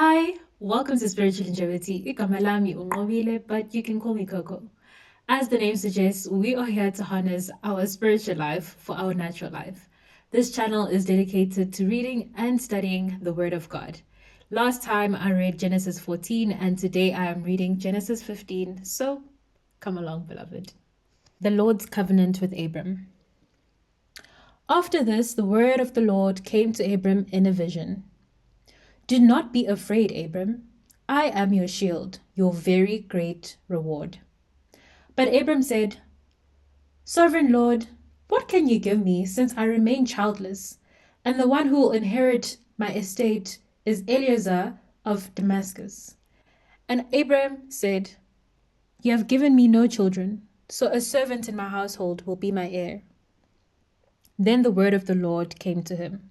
Hi, welcome to Spiritual Longevity. Igama lami unqobile, but you can call me Coco. As the name suggests, we are here to harness our spiritual life for our natural life. This channel is dedicated to reading and studying the Word of God. Last time I read Genesis 14, and today I am reading Genesis 15. So come along, beloved. The Lord's covenant with Abram. After this, the word of the Lord came to Abram in a vision. Do not be afraid, Abram. I am your shield, your very great reward. But Abram said, Sovereign Lord, what can you give me since I remain childless, and the one who will inherit my estate is Eliezer of Damascus? And Abram said, You have given me no children, so a servant in my household will be my heir. Then the word of the Lord came to him.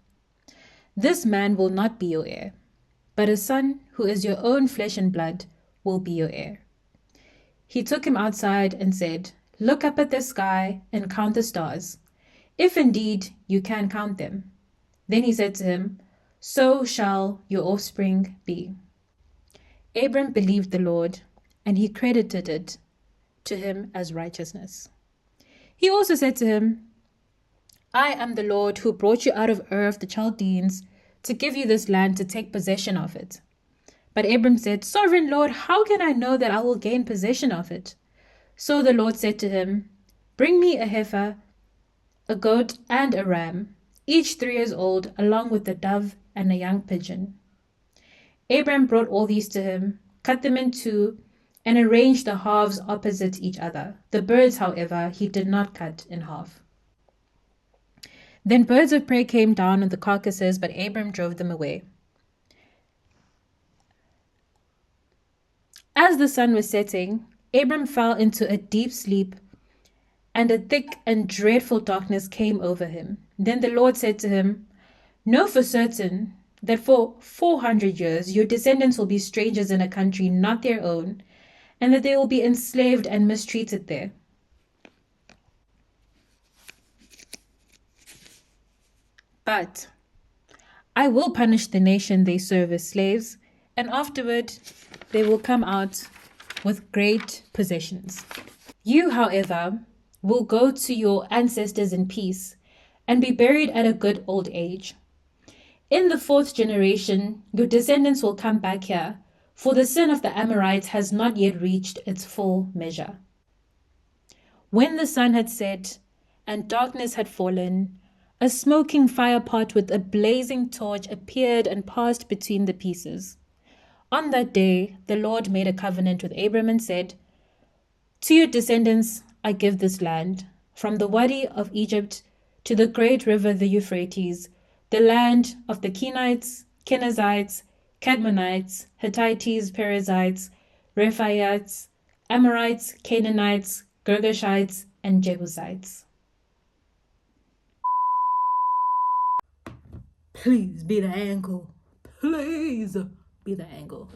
This man will not be your heir, but a son who is your own flesh and blood will be your heir. He took him outside and said, Look up at the sky and count the stars, if indeed you can count them. Then he said to him, So shall your offspring be. Abram believed the Lord, and he credited it to him as righteousness. He also said to him, I am the Lord who brought you out of Ur of the Chaldeans to give you this land to take possession of it. But Abram said, Sovereign Lord, how can I know that I will gain possession of it? So the Lord said to him, Bring me a heifer, a goat, and a ram, each 3 years old, along with a dove and a young pigeon. Abram brought all these to him, cut them in two, and arranged the halves opposite each other. The birds, however, he did not cut in half. Then birds of prey came down on the carcasses, but Abram drove them away. As the sun was setting, Abram fell into a deep sleep, and a thick and dreadful darkness came over him. Then the Lord said to him, Know for certain that for 400 years your descendants will be strangers in a country not their own, and that they will be enslaved and mistreated there. But I will punish the nation they serve as slaves, and afterward they will come out with great possessions. You, however, will go to your ancestors in peace and be buried at a good old age. In the 4th generation, your descendants will come back here, for the sin of the Amorites has not yet reached its full measure. When the sun had set and darkness had fallen, a smoking fire pot with a blazing torch appeared and passed between the pieces. On that day, the Lord made a covenant with Abram and said, To your descendants I give this land, from the Wadi of Egypt to the great river the Euphrates, the land of the Kenites, Kenizzites, Cadmonites, Hittites, Perizzites, Rephaites, Amorites, Canaanites, Girgashites, and Jebusites. Please be the angle. Please be the angle.